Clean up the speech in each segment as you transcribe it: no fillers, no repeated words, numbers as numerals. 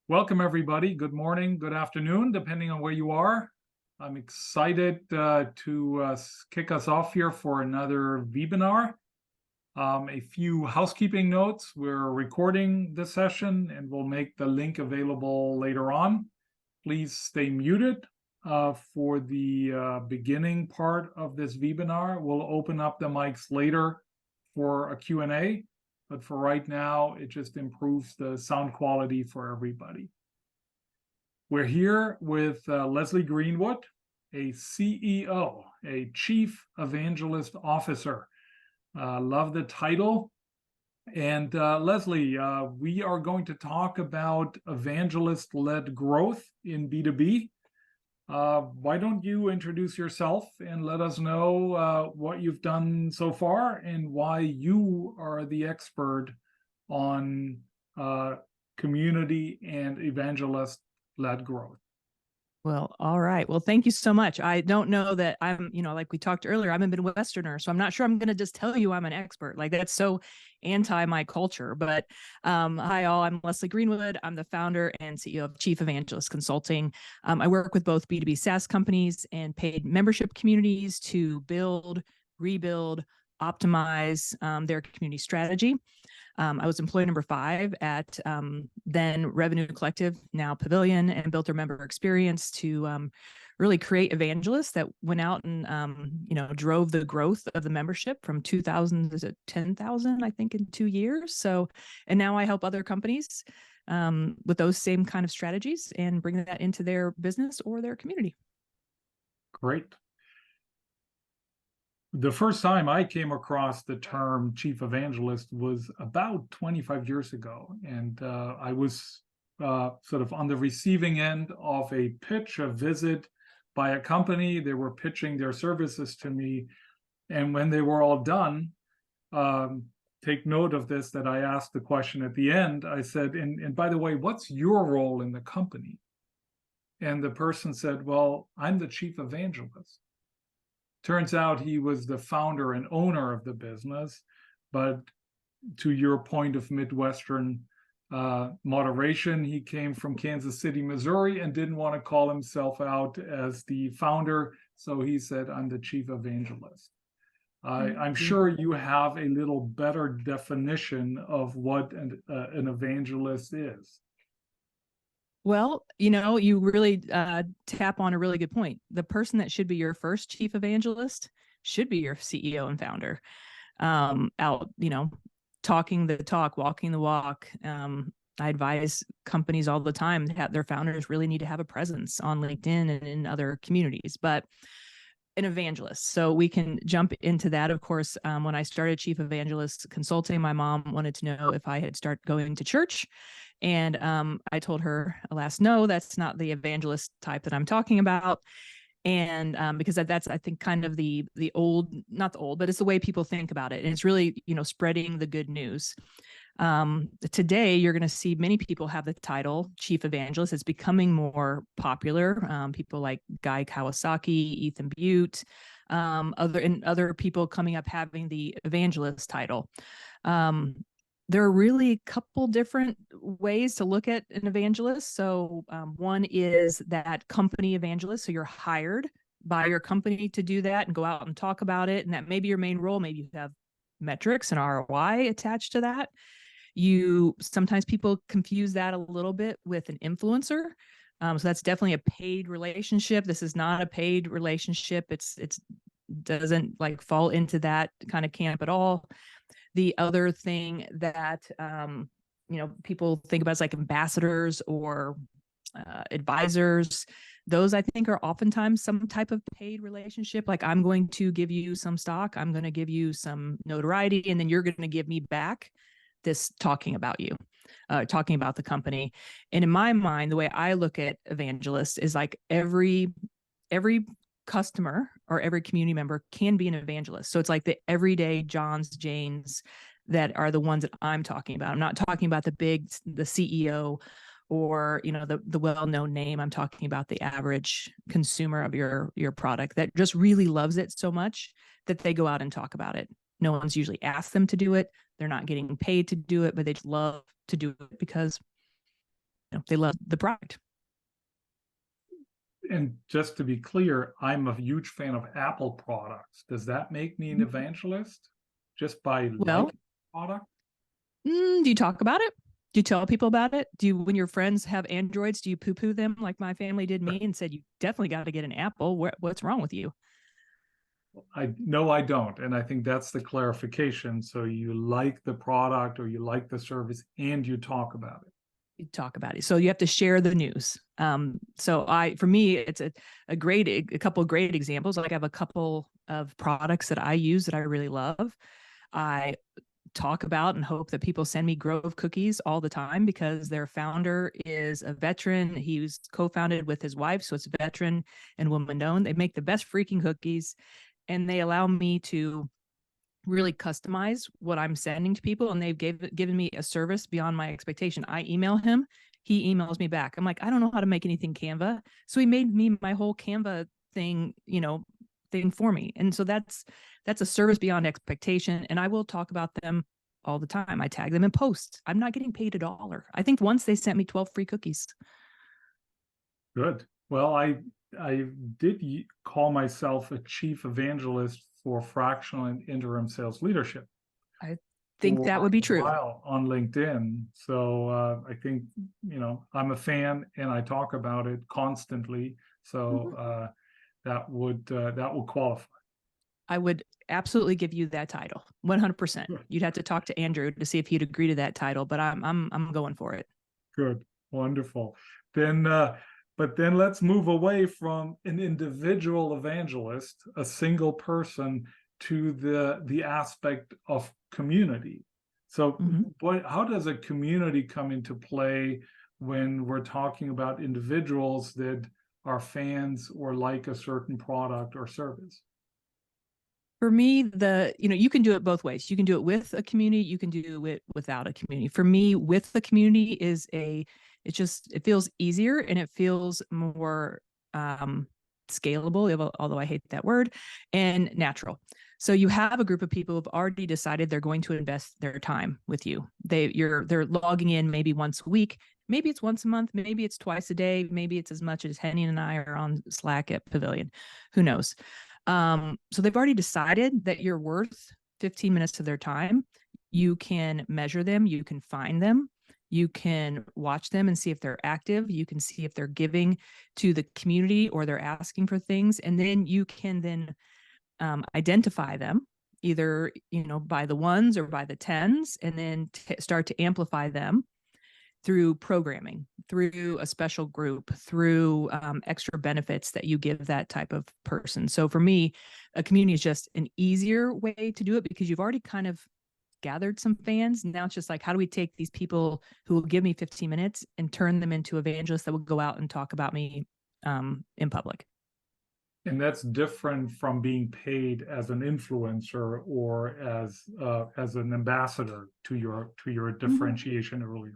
Welcome, everybody. Good morning, good afternoon, depending on where you are. I'm excited to kick us off here for another webinar. A few housekeeping notes. We're recording this session and we'll make the link available later on. Please stay muted for the beginning part of this webinar. We'll open up the mics later for a Q&A. But for right now, it just improves the sound quality for everybody. We're here with Leslie Greenwood, a CEO, a Chief Evangelist Officer. Love the title. And Leslie, we are going to talk about evangelist-led growth in B2B. Why don't you introduce yourself and let us know what you've done so far and why you are the expert on community and evangelist-led growth. Well, all right. Well, thank you so much. I don't know that I'm, like we talked earlier, I'm a Midwesterner, so I'm not sure I'm going to just tell you I'm an expert. Like that's so anti my culture. But hi, all. I'm Leslie Greenwood. I'm the founder and CEO of Chief Evangelist Consulting. I work with both B2B SaaS companies and paid membership communities to build, rebuild, optimize their community strategy. I was employee number 5 at then Revenue Collective, now Pavilion, and built their member experience to really create evangelists that went out and drove the growth of the membership from 2,000 to 10,000, I think, in 2 years. So, and now I help other companies with those same kind of strategies and bring that into their business or their community. Great. The first time I came across the term chief evangelist was about 25 years ago. And I was sort of on the receiving end of a pitch, a visit by a company. They were pitching their services to me. And when they were all done, take note of this, that I asked the question at the end. I said, and by the way, what's your role in the company? And the person said, well, I'm the chief evangelist. Turns out he was the founder and owner of the business, but to your point of Midwestern moderation, he came from Kansas City, Missouri, and didn't want to call himself out as the founder, so he said, I'm the chief evangelist. I'm sure you have a little better definition of what an evangelist is. Well, you really tap on a really good point. The person that should be your first chief evangelist should be your CEO and founder. Out, talking the talk, walking the walk. I advise companies all the time that their founders really need to have a presence on LinkedIn and in other communities, but an evangelist. So we can jump into that. Of course, when I started Chief Evangelist Consulting, my mom wanted to know if I had started going to church. And I told her, alas, no, that's not the evangelist type that I'm talking about. And because that's, I think, kind of the old, not the old, but it's the way people think about it. And it's really, spreading the good news. Today, you're going to see many people have the title Chief Evangelist. It's becoming more popular. People like Guy Kawasaki, Ethan Butte, other people coming up having the evangelist title. There are really a couple different ways to look at an evangelist. So one is that company evangelist. So you're hired by your company to do that and go out and talk about it. And that may be your main role. Maybe you have metrics and ROI attached to that. Sometimes people confuse that a little bit with an influencer. So that's definitely a paid relationship. This is not a paid relationship. It's doesn't like fall into that kind of camp at all. The other thing that, people think about is like ambassadors or advisors. Those, I think, are oftentimes some type of paid relationship. Like, I'm going to give you some stock, I'm going to give you some notoriety, and then you're going to give me back this talking about you, talking about the company. And in my mind, the way I look at evangelists is like every customer or every community member can be an evangelist. So it's like the everyday Johns, Janes that are the ones that I'm talking about. I'm not talking about the CEO or, the well-known name. I'm talking about the average consumer of your product that just really loves it so much that they go out and talk about it. No one's usually asked them to do it. They're not getting paid to do it, but they just love to do it because they love the product. And just to be clear, I'm a huge fan of Apple products. Does that make me an evangelist just by Well, liking the product? do you talk about it? Do you tell people about it? Do you, when your friends have Androids, do you poo-poo them like my family did me and said, you definitely got to get an Apple? What's wrong with you? I don't. And I think that's the clarification. So you like the product or you like the service and you talk about it. You talk about it. So you have to share the news. For me, it's a couple of great examples. Like I have a couple of products that I use that I really love. I talk about and hope that people send me Grove cookies all the time because their founder is a veteran. He was co-founded with his wife, so it's veteran and woman-owned. They make the best freaking cookies, and they allow me to really customize what I'm sending to people, and they've given me a service beyond my expectation. I email him, he emails me back. I'm like, I don't know how to make anything Canva, so he made me my whole Canva thing, thing for me. And so that's a service beyond expectation, and I will talk about them all the time. I tag them in posts. I'm not getting paid $1. I think once they sent me 12 free cookies. Good. Well, I did call myself a chief evangelist for fractional and interim sales leadership. I think that would be true. While on LinkedIn. So I think, I'm a fan and I talk about it constantly. So that would qualify. I would absolutely give you that title, 100%. Good. You'd have to talk to Andrew to see if he'd agree to that title, but I'm going for it. Good, wonderful. But then let's move away from an individual evangelist, a single person, to the aspect of community. So how does a community come into play when we're talking about individuals that are fans or like a certain product or service? For me, you can do it both ways. You can do it with a community, you can do it without a community. For me, with the community it feels easier and it feels more scalable, although I hate that word, and natural. So you have a group of people who've already decided they're going to invest their time with you. They're logging in maybe once a week, maybe it's once a month, maybe it's twice a day, maybe it's as much as Henny and I are on Slack at Pavilion. Who knows? So they've already decided that you're worth 15 minutes of their time. You can measure them, you can find them, you can watch them and see if they're active, you can see if they're giving to the community or they're asking for things, and then you can identify them either by the ones or by the tens, and then start to amplify them through programming, through a special group, through extra benefits that you give that type of person. So for me, a community is just an easier way to do it because you've already kind of gathered some fans. Now it's just like, how do we take these people who will give me 15 minutes and turn them into evangelists that will go out and talk about me in public? And that's different from being paid as an influencer or as an ambassador to your differentiation earlier.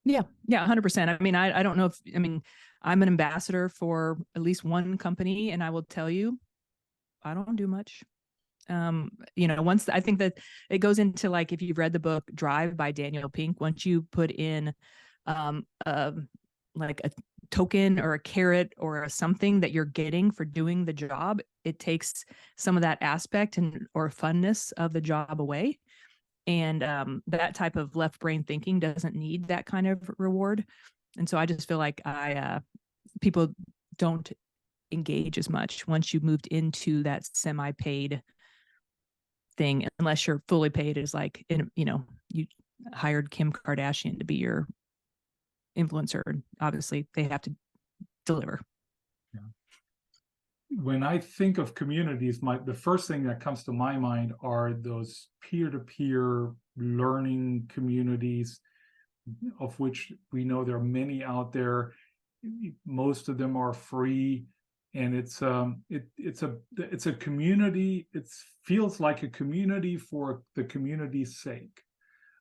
Yeah, 100%. I mean, I don't know I'm an ambassador for at least one company, and I will tell you, I don't do much. Once I think that it goes into, like, if you've read the book Drive by Daniel Pink, once you put in like a token or a carrot or something that you're getting for doing the job, it takes some of that aspect or funness of the job away. And that type of left brain thinking doesn't need that kind of reward. And so I just feel like people don't engage as much once you've moved into that semi-paid thing, unless you're fully paid as like, you hired Kim Kardashian to be your influencer. Obviously they have to deliver. Yeah. When I think of communities, the first thing that comes to my mind are those peer-to-peer learning communities, of which we know there are many out there. Most of them are free, and it's a community. It feels like a community for the community's sake.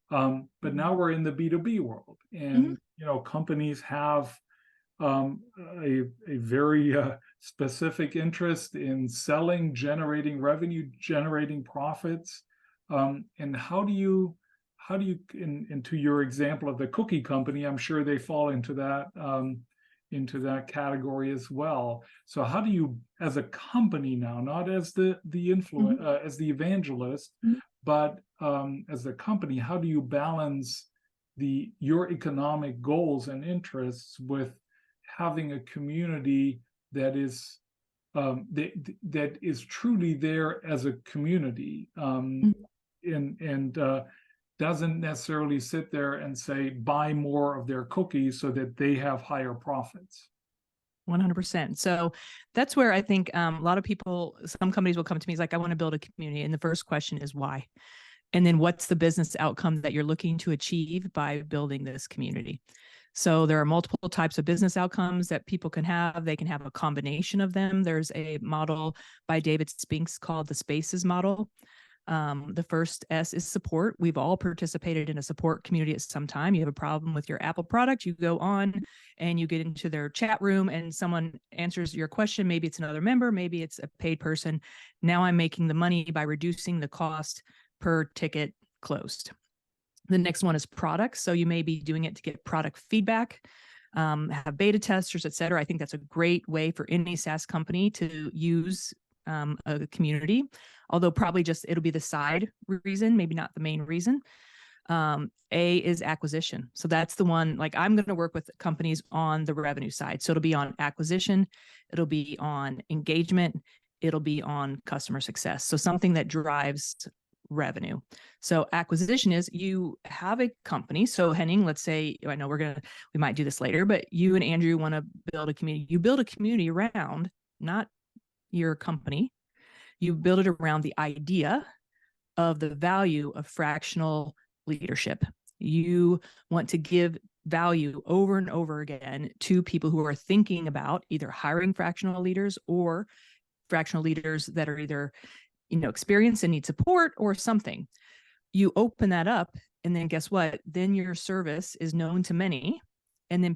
But now we're in the B2B world, and companies have a very specific interest in selling, generating revenue, generating profits. And how do how do you, into your example of the cookie company, I'm sure they fall into that category as well. So how do you, as a company now, not as the influence, as the evangelist, but as a company, how do you balance your economic goals and interests with having a community that is that is truly there as a community, and doesn't necessarily sit there and say buy more of their cookies so that they have higher profits? 100%. So that's where I think a lot of people, some companies will come to me, it's like, I want to build a community. And the first question is why? And then what's the business outcome that you're looking to achieve by building this community? So there are multiple types of business outcomes that people can have. They can have a combination of them. There's a model by David Spinks called the Spaces model. The first S is support. We've all participated in a support community at some time. You have a problem with your Apple product, you go on and you get into their chat room and someone answers your question. Maybe it's another member, maybe it's a paid person. Now I'm making the money by reducing the cost per ticket closed. The next one is products. So you may be doing it to get product feedback, have beta testers, et cetera. I think that's a great way for any SaaS company to use a community, although probably just it'll be the side reason, maybe not the main reason. A is acquisition. So that's the one, like I'm going to work with companies on the revenue side. So it'll be on acquisition, it'll be on engagement, it'll be on customer success. So something that drives revenue. So acquisition is you have a company. So Henning, let's say, I know we might do this later, but you and Andrew want to build a community. You build a community around not your company. You build it around the idea of the value of fractional leadership. You want to give value over and over again to people who are thinking about either hiring fractional leaders or fractional leaders that are either experienced and need support or something. You open that up, and then guess what? Then your service is known to many, and then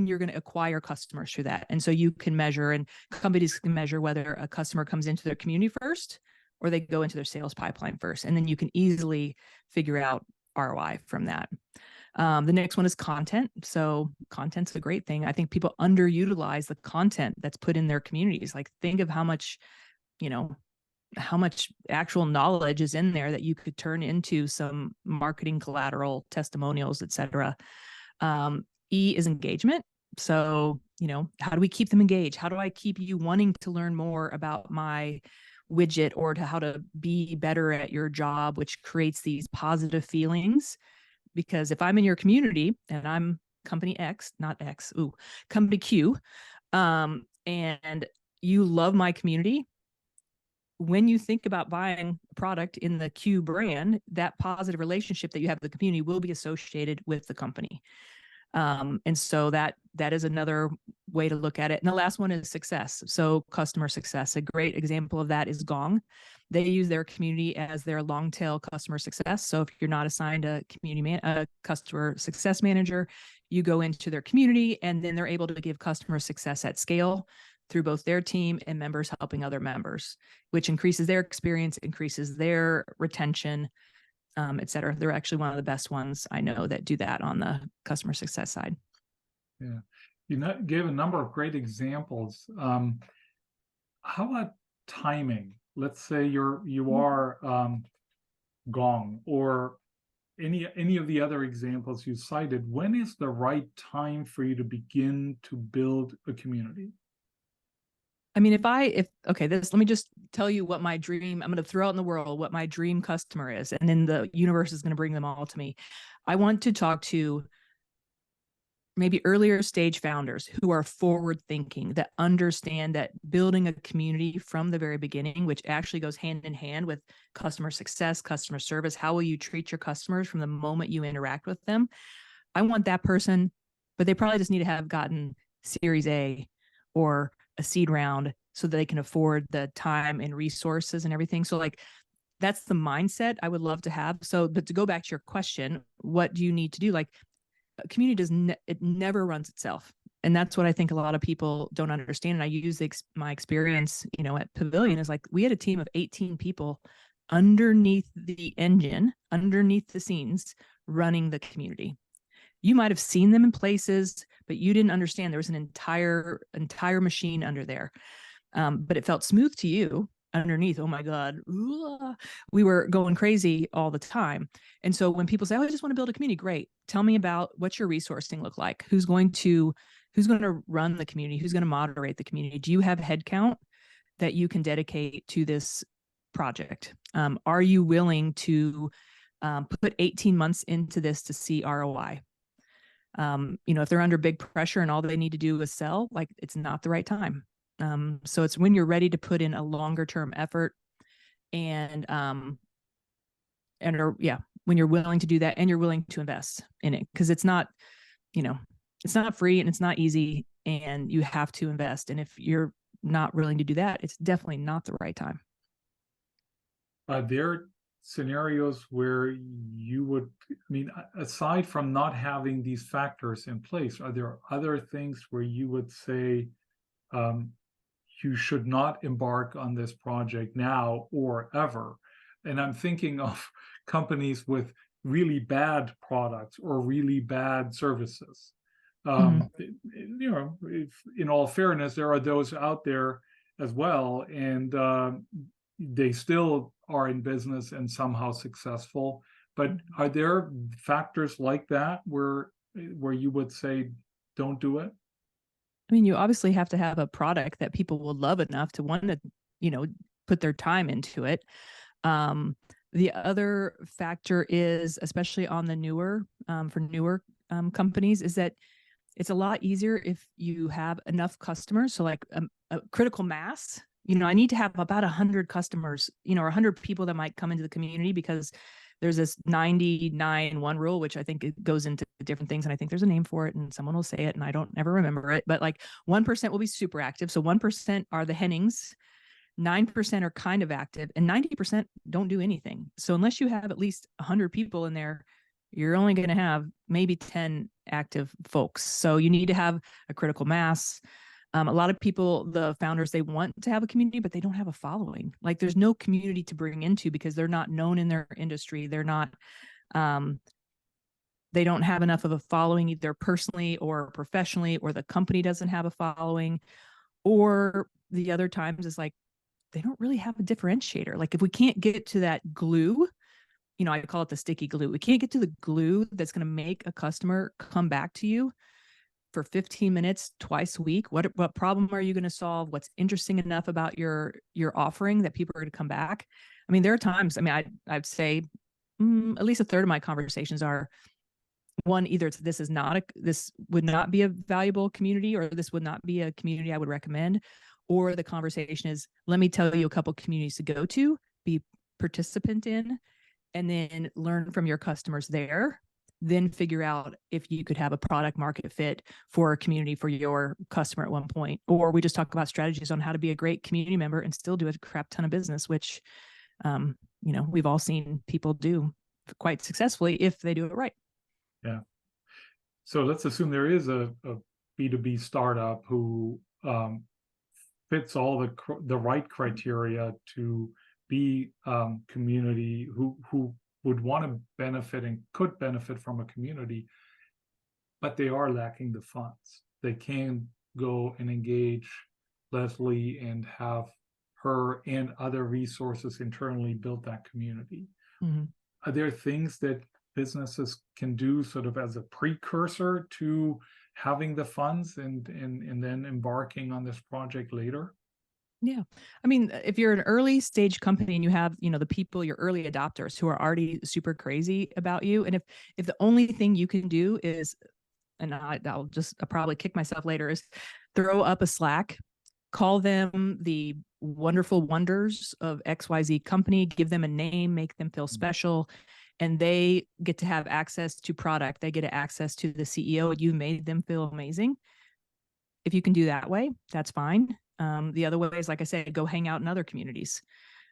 you're going to acquire customers through that. And so you can measure, and companies can measure whether a customer comes into their community first or they go into their sales pipeline first. And then you can easily figure out ROI from that. The next one is content. So content's a great thing. I think people underutilize the content that's put in their communities. Like think of how much actual knowledge is in there that you could turn into some marketing collateral, testimonials, et cetera. E is engagement. So, how do we keep them engaged? How do I keep you wanting to learn more about my widget or how to be better at your job, which creates these positive feelings? Because if I'm in your community and I'm company X, not X, company Q, and you love my community, when you think about buying a product in the Q brand, that positive relationship that you have with the community will be associated with the company. And so that is another way to look at it. And the last one is success. So customer success. A great example of that is Gong. They use their community as their long tail customer success. So if you're not assigned a customer success manager, you go into their community and then they're able to give customer success at scale through both their team and members helping other members, which increases their experience, increases their retention, et cetera. They're actually one of the best ones I know that do that on the customer success side. Yeah. You gave a number of great examples. How about timing? Let's say you are Gong or any of the other examples you cited. When is the right time for you to begin to build a community? I mean, let me just tell you what I'm going to throw out in the world, what my dream customer is, and then the universe is going to bring them all to me. I want to talk to maybe earlier stage founders who are forward thinking, that understand that building a community from the very beginning, which actually goes hand in hand with customer success, customer service. How will you treat your customers from the moment you interact with them? I want that person, but they probably just need to have gotten Series A or a seed round so that they can afford the time and resources and everything. So that's the mindset I would love to have. So, but to go back to your question, what do you need to do? Like a community it never runs itself. And that's what I think a lot of people don't understand. And I use my experience, at Pavilion is like, we had a team of 18 people underneath the engine, underneath the scenes, running the community. You might have seen them in places, but you didn't understand there was an entire machine under there. But it felt smooth to you underneath. Oh my God, we were going crazy all the time. And so when people say, "Oh, I just want to build a community," great. Tell me about what's your resourcing look like? Who's going to run the community? Who's going to moderate the community? Do you have headcount that you can dedicate to this project? Are you willing to put 18 months into this to see ROI? If they're under big pressure and all they need to do is sell, like, it's not the right time. So it's when you're ready to put in a longer term effort and when you're willing to do that and you're willing to invest in it, because it's not free and it's not easy, and you have to invest. And if you're not willing to do that, it's definitely not the right time. There are scenarios where you would, aside from not having these factors in place, are there other things where you would say you should not embark on this project now or ever? And I'm thinking of companies with really bad products or really bad services. If, in all fairness, there are those out there as well, and they still are in business and somehow successful. But are there factors like that where you would say don't do it? I mean, you obviously have to have a product that people will love enough to want to, put their time into it. The other factor is, especially on the newer companies, is that it's a lot easier if you have enough customers. So like a critical mass, I need to have about 100 customers, or 100 people that might come into the community, because there's this 99-1 rule, which I think it goes into different things. And I think there's a name for it and someone will say it and I don't ever remember it, but like 1% will be super active. So 1% are the Hennings, 9% are kind of active, and 90% don't do anything. So unless you have at least 100 people in there, you're only going to have maybe 10 active folks. So you need to have a critical mass. A lot of people, the founders, they want to have a community, but they don't have a following. Like, there's no community to bring into because they're not known in their industry. They're not, they don't have enough of a following either personally or professionally, or the company doesn't have a following. Or the other times is like, they don't really have a differentiator. Like, if we can't get to that glue, I call it the sticky glue. We can't get to the glue that's going to make a customer come back to you for 15 minutes twice a week. What problem are you going to solve? What's interesting enough about your offering that people are going to come back? I mean, there are times, I'd say at least a third of my conversations are, one, either it's this would not be a valuable community, or this would not be a community I would recommend. Or the conversation is, let me tell you a couple communities to go to, be participant in, and then learn from your customers there. Then figure out if you could have a product market fit for a community for your customer at one point. Or we just talk about strategies on how to be a great community member and still do a crap ton of business, which, we've all seen people do quite successfully if they do it right. Yeah. So let's assume there is a B2B startup who fits all the right criteria to be community, who would want to benefit and could benefit from a community, but they are lacking the funds. They can go and engage Leslie and have her and other resources internally build that community. Mm-hmm. Are there things that businesses can do sort of as a precursor to having the funds and then embarking on this project later? Yeah. I mean, if you're an early stage company and you have, the people, your early adopters who are already super crazy about you. And if the only thing you can do is, and I'll probably kick myself later, is throw up a Slack, call them the wonderful wonders of XYZ company, give them a name, make them feel special, and they get to have access to product. They get access to the CEO. You made them feel amazing. If you can do that way, that's fine. The other way is, like I said, go hang out in other communities,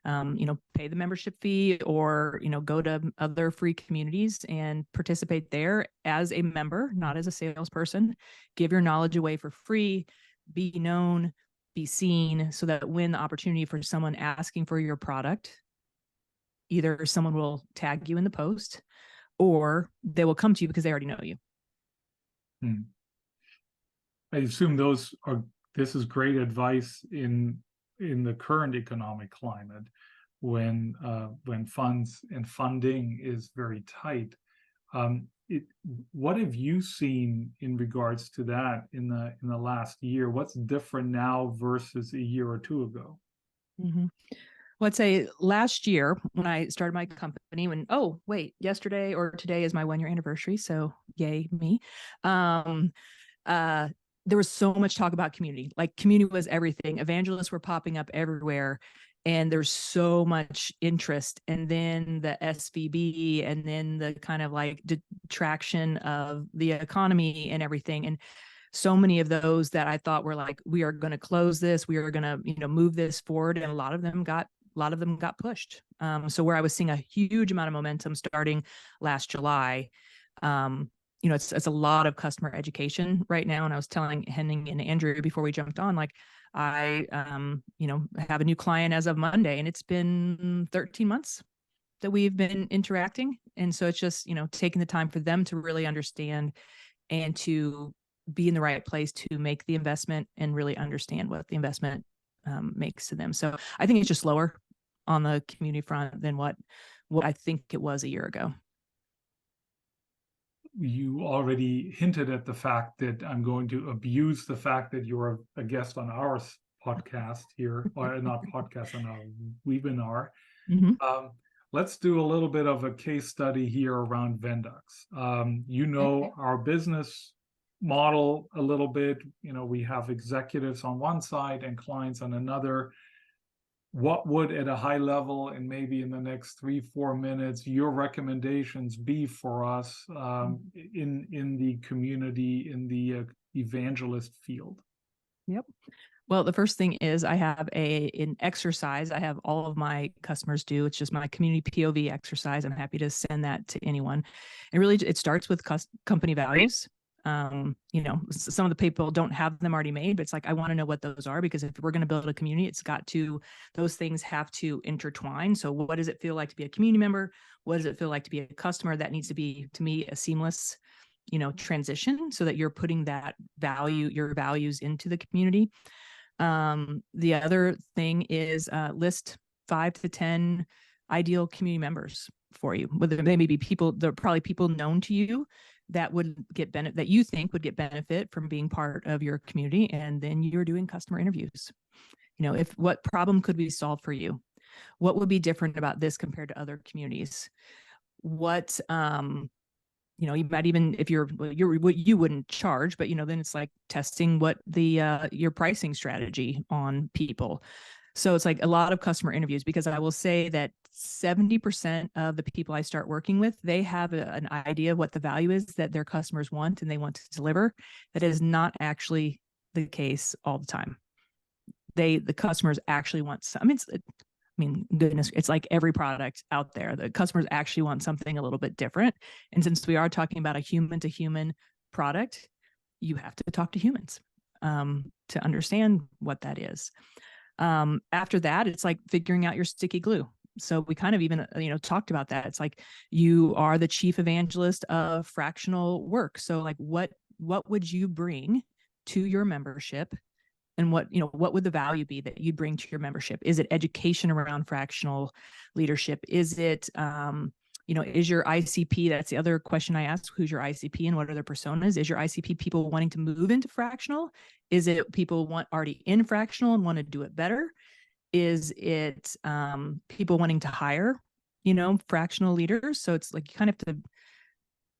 pay the membership fee, or, go to other free communities and participate there as a member, not as a salesperson. Give your knowledge away for free, be known, be seen, so that when the opportunity for someone asking for your product Either someone will tag you in the post, or they will come to you because they already know you. I assume this is great advice in the current economic climate when funds and funding is very tight. What have you seen in regards to that in the last year? What's different now versus a year or two ago? Mm-hmm. Well, I'd say last year when I started my company, yesterday or today is my 1 year anniversary. So yay me. There was so much talk about community. Like, community was everything. Evangelists were popping up everywhere. And there's so much interest. And then the SVB, and then the kind of like detraction of the economy and everything. And so many of those that I thought were like, we are going to close this, we are going to, move this forward. And a lot of them got pushed. So where I was seeing a huge amount of momentum starting last July, it's a lot of customer education right now. And I was telling Henning and Andrew before we jumped on, like, I, have a new client as of Monday, and it's been 13 months that we've been interacting. And so it's just, taking the time for them to really understand and to be in the right place to make the investment and really understand what the investment makes to them. So I think it's just slower on the community front than what I think it was a year ago. You already hinted at the fact that I'm going to abuse the fact that you're a guest on our podcast here, or not podcast, on our webinar. Mm-hmm. Let's do a little bit of a case study here around Vendux. Our business model a little bit. We have executives on one side and clients on another. What would, at a high level, and maybe in the next 3-4 minutes, your recommendations be for us in the community, in the evangelist field? Yep. Well, the first thing is I have an exercise I have all of my customers do. It's just my community POV exercise. I'm happy to send that to anyone. And really, it starts with company values. Some of the people don't have them already made, but it's like, I want to know what those are, because if we're going to build a community, those things have to intertwine. So what does it feel like to be a community member? What does it feel like to be a customer? That needs to be, to me, a seamless, transition, so that you're putting your values into the community. The other thing is list 5 to 10 ideal community members for you. Whether they may be people, they're probably people known to you that would get benefit, that you think would get benefit from being part of your community. And then you're doing customer interviews. What problem could we solve for you? What would be different about this compared to other communities? What, you might even, if you wouldn't charge, but then it's like testing what your pricing strategy on people. So it's like a lot of customer interviews, because I will say that 70% of the people I start working with, they have an idea of what the value is that their customers want and they want to deliver. That is not actually the case all the time. The customers actually want goodness, it's like every product out there. The customers actually want something a little bit different. And since we are talking about a human to human product, you have to talk to humans to understand what that is. After that, it's like figuring out your sticky glue. So we kind of even, talked about that. It's like, you are the chief evangelist of fractional work. So like, what would you bring to your membership? And what would the value be that you'd bring to your membership? Is it education around fractional leadership? Is it, is your ICP? That's the other question I ask. Who's your ICP and what are their personas? Is your ICP people wanting to move into fractional? Is it people already in fractional and want to do it better? Is it people wanting to hire, fractional leaders? So it's like, you kind of have to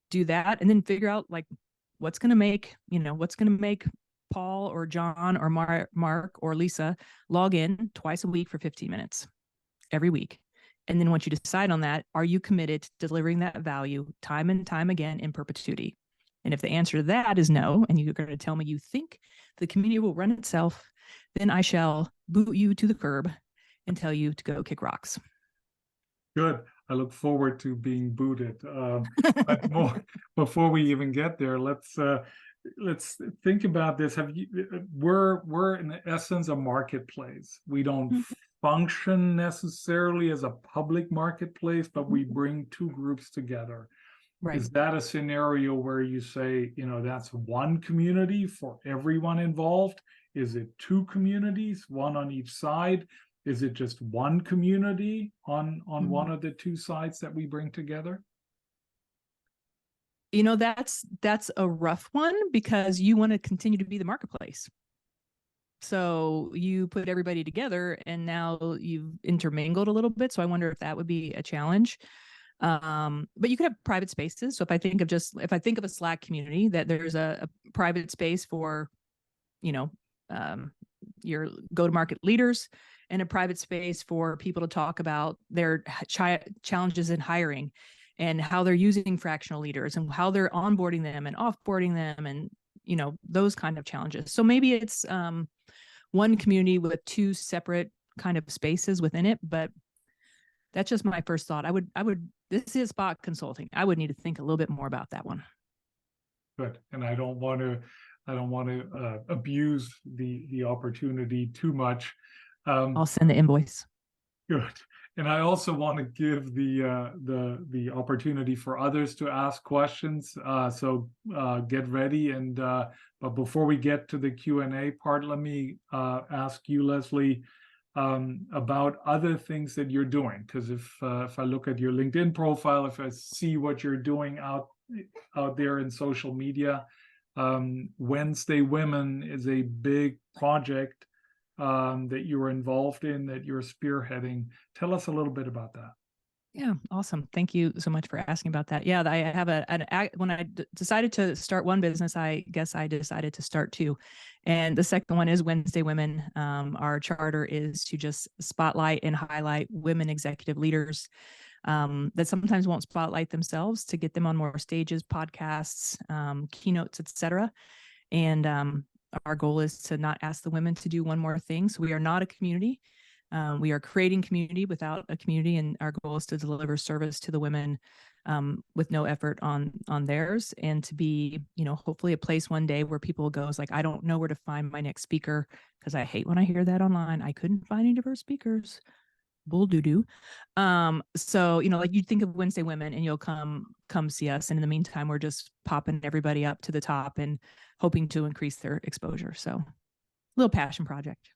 do that and then figure out like what's going to make Paul or John or Mark or Lisa log in twice a week for 15 minutes every week. And then once you decide on that, are you committed to delivering that value time and time again in perpetuity? And if the answer to that is no, and you're going to tell me you think the community will run itself, then I shall boot you to the curb and tell you to go kick rocks. Good. I look forward to being booted. But before we even get there, let's think about this. We're in essence a marketplace. We don't function necessarily as a public marketplace, but we bring two groups together. Right. Is that a scenario where you say, that's one community for everyone involved? Is it two communities, one on each side? Is it just one community on one of the two sides that we bring together? That's a rough one because you want to continue to be the marketplace. So you put everybody together and now you've intermingled a little bit. So I wonder if that would be a challenge. But you could have private spaces. So if I think of a Slack community, that there's a private space for, your go-to-market leaders, and a private space for people to talk about their challenges in hiring and how they're using fractional leaders and how they're onboarding them and offboarding them and, those kind of challenges. So maybe it's one community with two separate kind of spaces within it, but that's just my first thought. This is spot consulting. I would need to think a little bit more about that one. Good. And I don't want to abuse the opportunity too much. I'll send the invoice. Good. And I also want to give the opportunity for others to ask questions. So get ready. And but before we get to the Q&A part, let me ask you, Leslie, about other things that you're doing. Because if I look at your LinkedIn profile, if I see what you're doing out there in social media, Wednesday Women is a big project that you're involved in, that you're spearheading. Tell us a little bit about that. Yeah, awesome. Thank you so much for asking about that. Yeah, I have when I decided to start one business, I guess I decided to start two. And the second one is Wednesday Women. Our charter is to just spotlight and highlight women executive leaders that sometimes won't spotlight themselves, to get them on more stages, podcasts, keynotes, etc. And our goal is to not ask the women to do one more thing. So we are not a community. We are creating community without a community, and our goal is to deliver service to the women with no effort on theirs, and to be, hopefully a place one day where people go is like, I don't know where to find my next speaker, because I hate when I hear that online. I couldn't find any diverse speakers. Bull doo-doo. So, like you'd think of Wednesday Women and you'll come see us. And in the meantime, we're just popping everybody up to the top and hoping to increase their exposure. So little passion project.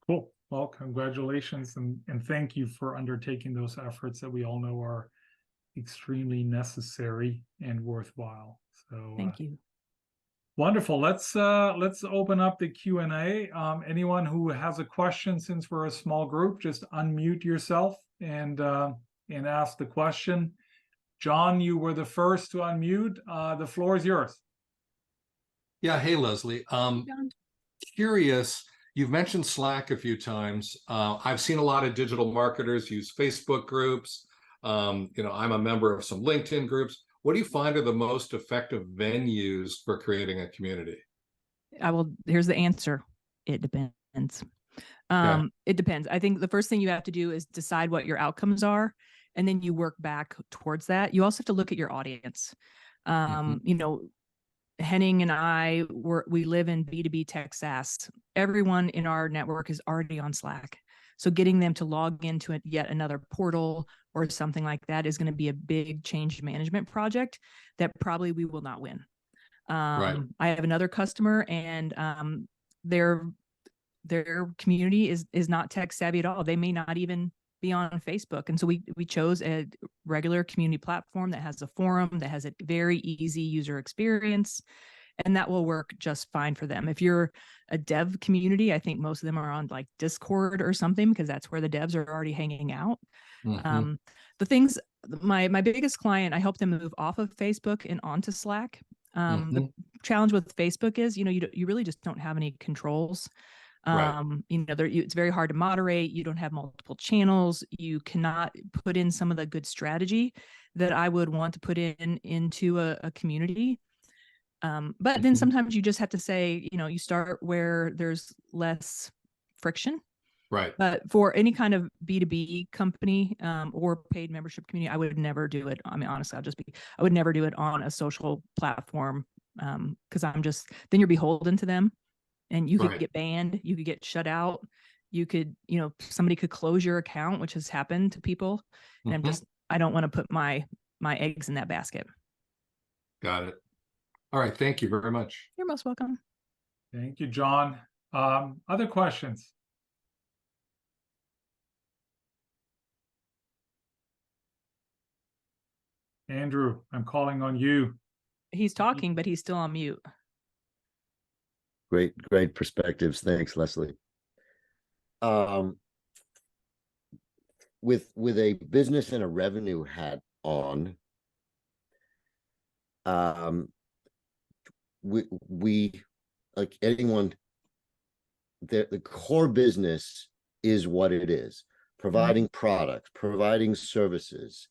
Cool. Well, congratulations and thank you for undertaking those efforts that we all know are extremely necessary and worthwhile. So thank you. Wonderful. Let's open up the Q&A. Anyone who has a question, since we're a small group, just unmute yourself and ask the question. John, you were the first to unmute. The floor is yours. Yeah. Hey, Leslie. Curious. You've mentioned Slack a few times. I've seen a lot of digital marketers use Facebook groups. I'm a member of some LinkedIn groups. What do you find are the most effective venues for creating a community? Here's the answer. It depends. It depends. I think the first thing you have to do is decide what your outcomes are, and then you work back towards that. You also have to look at your audience. Henning and I, we live in B2B tech SaaS. Everyone in our network is already on Slack. So getting them to log into yet another portal or something like that is going to be a big change management project that probably we will not win. Right. I have another customer, and their community is not tech savvy at all. They may not even be on Facebook. And so we chose a regular community platform that has a forum, that has a very easy user experience, and that will work just fine for them. If you're a dev community, I think most of them are on like Discord or something, because that's where the devs are already hanging out. The things, my biggest client, I helped them move off of Facebook and onto Slack. The challenge with Facebook is, you really just don't have any controls. Right. It's very hard to moderate. You don't have multiple channels. You cannot put in some of the good strategy that I would want to put into a community. But then sometimes you just have to say, you start where there's less friction. Right. But for any kind of B2B company or paid membership community, I would never do it. I mean, honestly, I would never do it on a social platform, because then you're beholden to them. And you could get banned, you could get shut out. You could, somebody could close your account, which has happened to people. And I don't want to put my eggs in that basket. Got it. All right. Thank you very much. You're most welcome. Thank you, John. Other questions? Andrew, I'm calling on you. He's talking, but he's still on mute. Great perspectives. Thanks, Leslie. With a business and a revenue hat on, we like anyone, the core business is what it is, providing products, providing services.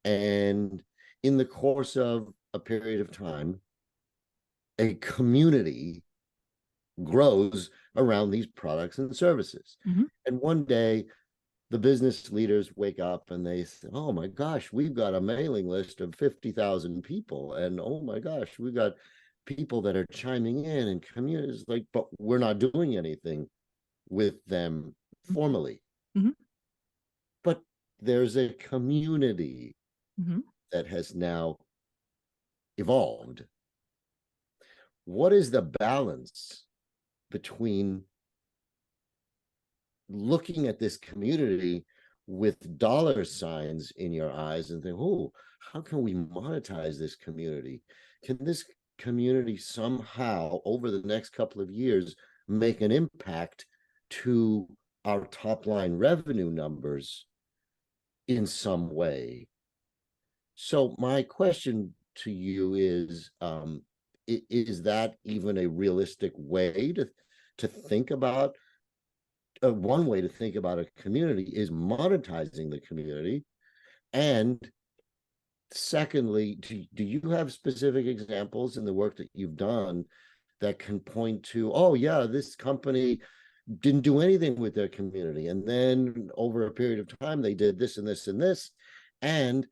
And in the course of a period of time, a community grows around these products and services. And one day the business leaders wake up and they say, oh my gosh, we've got a mailing list of 50,000 people. And oh my gosh, we've got people that are chiming in and communities, like, but we're not doing anything with them formally. But there's a community that has now evolved. What is the balance between looking at this community with dollar signs in your eyes and think, oh, how can we monetize this community? Can this community somehow over the next couple of years make an impact to our top line revenue numbers in some way? So my question to you is that even a realistic way to think about? One way to think about a community is monetizing the community. And secondly, do you have specific examples in the work that you've done that can point to, oh yeah, this company didn't do anything with their community, and then over a period of time they did this and this and this, and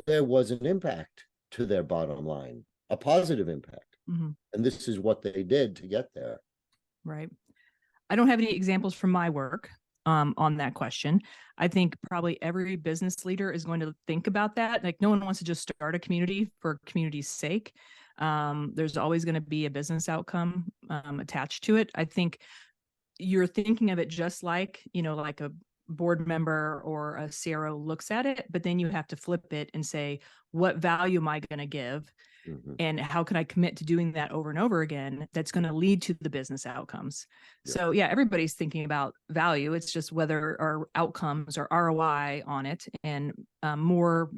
there was an impact to their bottom line, a positive impact, and this is what they did to get there? Right. I don't have any examples from my work on that question. I think probably every business leader is going to think about that. Like, no one wants to just start a community for community's sake. There's always going to be a business outcome attached to it. I think you're thinking of it just like, like a board member or a CRO looks at it, but then you have to flip it and say, what value am I going to give? And how can I commit to doing that over and over again? That's going to lead to the business outcomes. So yeah, everybody's thinking about value. It's just whether our outcomes or ROI on it, and more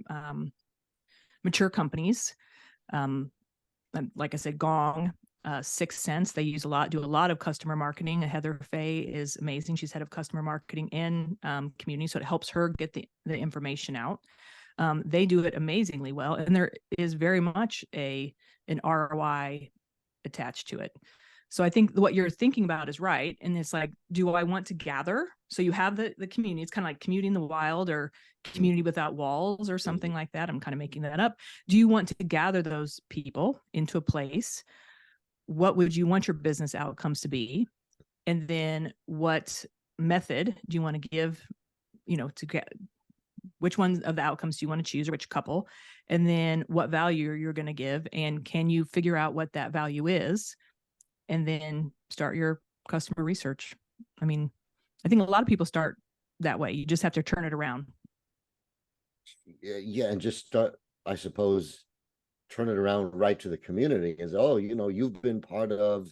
mature companies, like I said, Gong, 6 Sense, they do a lot of customer marketing. Heather Fay is amazing. She's head of customer marketing in community, so it helps her get the information out. They do it amazingly well, and there is very much an ROI attached to it. So I think what you're thinking about is right. And it's like, do I want to gather? So you have the community. It's kind of like community in the wild or community without walls or something like that. I'm kind of making that up. Do you want to gather those people into a place? What would you want your business outcomes to be? And then what method do you want to give, to get, which one of the outcomes do you want to choose, or which couple? And then what value you're going to give, and can you figure out what that value is? And then start your customer research. I mean, I think a lot of people start that way. You just have to turn it around. Yeah, and just start, I suppose, turn it around right to the community and say, oh, you've been part of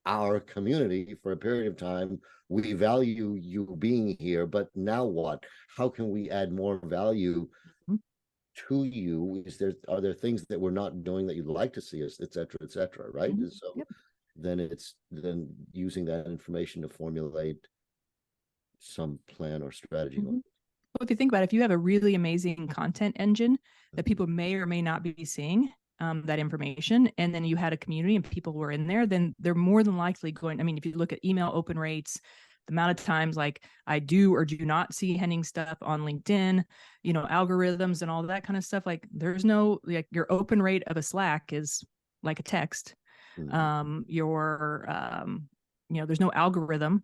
our community for a period of time. We value you being here, but now what? How can we add more value to you? Are there things that we're not doing that you'd like to see us, et cetera, right? And so then using that information to formulate some plan or strategy. Well, if you think about it, if you have a really amazing content engine that people may or may not be seeing that information, and then you had a community and people were in there, then they're more than likely going, if you look at email open rates, the amount of times like I do or do not see Henning stuff on LinkedIn, algorithms and all that kind of stuff, like there's no, like your open rate of a Slack is like a text. There's no algorithm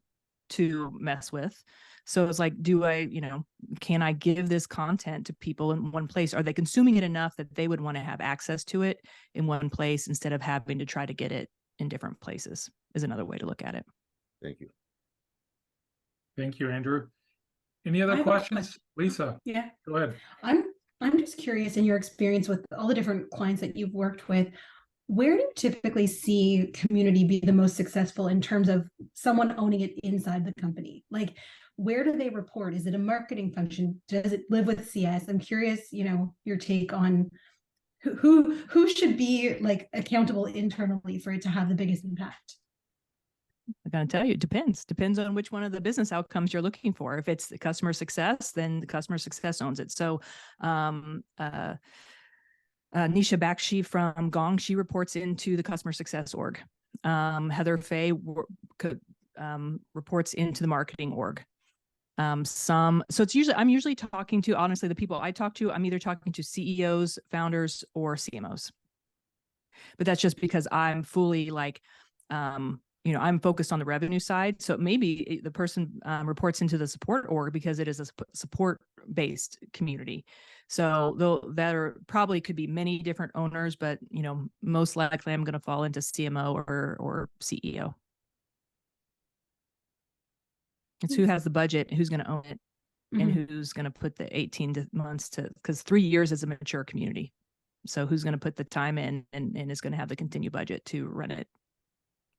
to mess with. So it's like, can I give this content to people in one place? Are they consuming it enough that they would want to have access to it in one place instead of having to try to get it in different places, is another way to look at it. Thank you. Thank you, Andrew. Any other questions? Lisa? Yeah. Go ahead. I'm just curious, in your experience with all the different clients that you've worked with, where do you typically see community be the most successful in terms of someone owning it inside the company? Like, where do they report? Is it a marketing function? Does it live with CS? I'm curious, your take on who should be like accountable internally for it to have the biggest impact. I'm going to tell you, it depends on which one of the business outcomes you're looking for. If it's the customer success, then the customer success owns it. So Nisha Bakshi from Gong, she reports into the customer success org. Heather Fay reports into the marketing org. So it's usually, I'm usually talking to, honestly, the people I talk to, I'm either talking to CEOs, founders, or CMOs. But that's just because I'm fully like, I'm focused on the revenue side. So maybe the person reports into the support org because it is a support-based community. So there probably could be many different owners, but most likely I'm going to fall into CMO or CEO. It's who has the budget, who's going to own it, and who's going to put the 18 months to, because 3 years is a mature community. So who's going to put the time in and is going to have the continued budget to run it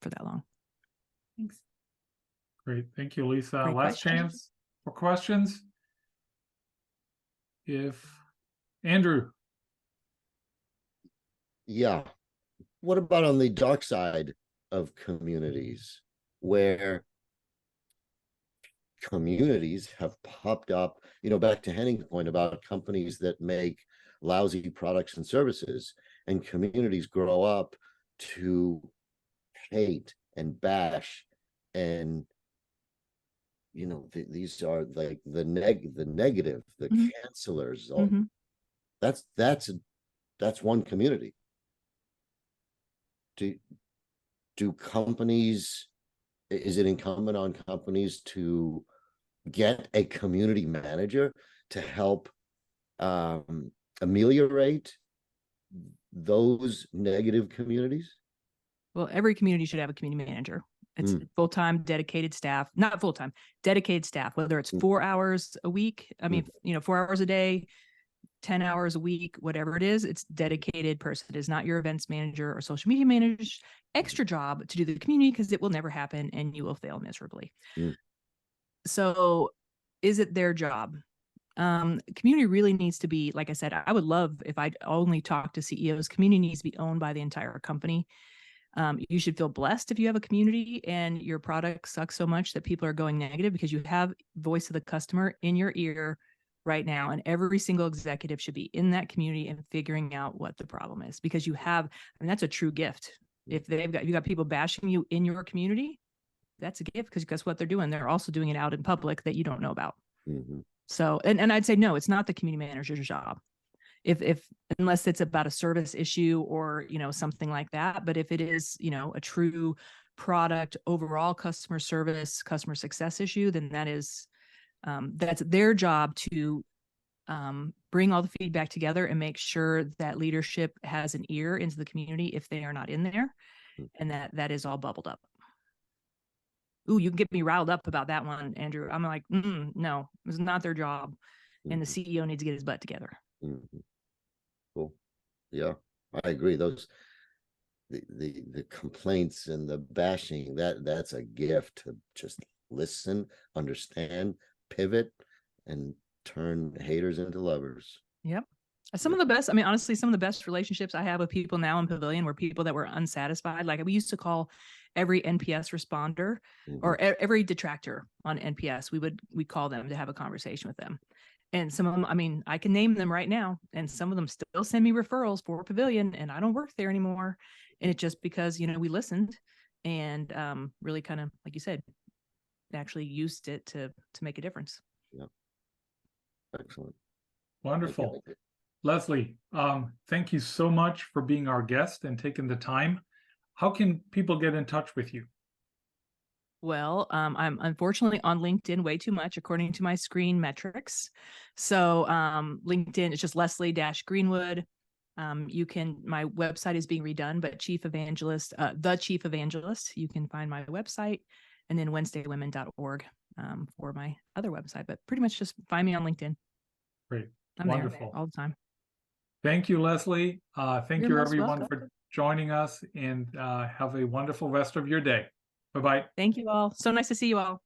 for that long. Thanks. Great. Thank you, Lisa. Great Last question. chance for questions. Andrew. Yeah. What about on the dark side of communities, where communities have popped up, back to Henning's point about companies that make lousy products and services, and communities grow up to hate and bash, and these are like the negative, the cancelers. That's one community. Do companies, is it incumbent on companies to get a community manager to help ameliorate those negative communities? Well, every community should have a community manager. It's full-time dedicated staff, not full-time, dedicated staff, whether it's 4 hours a week. I mean, 4 hours a day, 10 hours a week, whatever it is, it's dedicated person. It is not your events manager or social media manager's extra job to do the community, because it will never happen and you will fail miserably. So is it their job? Community really needs to be, like I said, I would love if I only talk to CEOs. Community needs to be owned by the entire company. You should feel blessed if you have a community and your product sucks so much that people are going negative, because you have voice of the customer in your ear right now. And every single executive should be in that community and figuring out what the problem is, because that's a true gift. If you got people bashing you in your community, that's a gift, because guess what they're doing? They're also doing it out in public that you don't know about. So, and I'd say, no, it's not the community manager's job. Unless it's about a service issue or, something like that. But if it is, a true product, overall customer service, customer success issue, then that's their job to bring all the feedback together and make sure that leadership has an ear into the community if they are not in there, and that is all bubbled up. Ooh, you can get me riled up about that one, Andrew. I'm like, no, it's not their job. And the CEO needs to get his butt together. Cool. Yeah, I agree. Those the complaints and the bashing, that's a gift to just listen, understand, pivot, and turn haters into lovers. Yep. Some of the best, honestly, some of the best relationships I have with people now in Pavilion were people that were unsatisfied. Like, we used to call every NPS responder or every detractor on NPS. We call them to have a conversation with them. And some of them, I can name them right now, and some of them still send me referrals for Pavilion, and I don't work there anymore. And it's just because, we listened and really kind of, like you said, actually used it to make a difference. Yeah. Excellent. Wonderful. Leslie, thank you so much for being our guest and taking the time. How can people get in touch with you? Well, I'm unfortunately on LinkedIn way too much, according to my screen metrics. So LinkedIn is just Leslie-Greenwood. My website is being redone, but Chief Evangelist, the Chief Evangelist, you can find my website, and then WednesdayWomen.org for my other website. But pretty much just find me on LinkedIn. Great. I'm Wonderful. there all the time. Thank you, Leslie. Thank You're you, most everyone, welcome. for joining us, and have a wonderful rest of your day. Bye-bye. Thank you all. So nice to see you all.